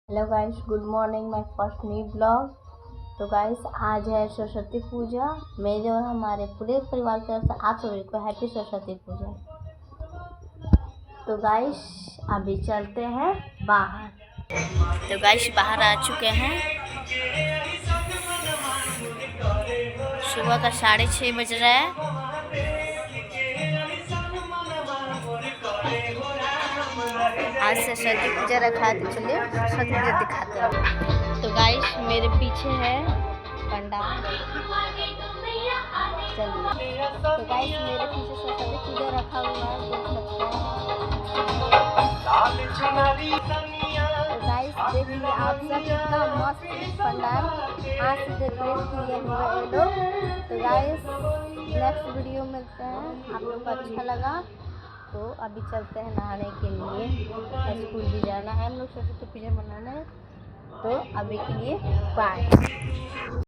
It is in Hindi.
Hello guys, good morning. My first new blog. तो गाइस, आज है सरस्वती पूजा। मेरे और हमारे पूरे परिवार की तरफ से आप सभी को हैप्पी सरस्वती पूजा। तो गाइस, अभी चलते हैं बाहर। तो गाइस, बाहर आ चुके हैं। सुबह का 6:30 बज रहा है। आज सरस्वती पूजा रखा है, तो चलिए सरस्वती पूजा दिखाते हैं। तो गाइस, मेरे पीछे है पंडाल। चलिए, तो गाइस मेरे पीछे सरस्वती पूजा रखा हुआ है, देख सकते हैं। तो गाइस देखिए आप सब, कितना मस्त पंडाल आज से डेकोरेट किए हुए हैं लोग। तो गाइस नेक्स्ट वीडियो मिलते हैं। आप लोग को अच्छा लगा तो अभी चलते हैं नहाने के लिए। स्कूल भी जाना है हम लोग सरस्वती पूजा मनाने। तो अभी के लिए बाय।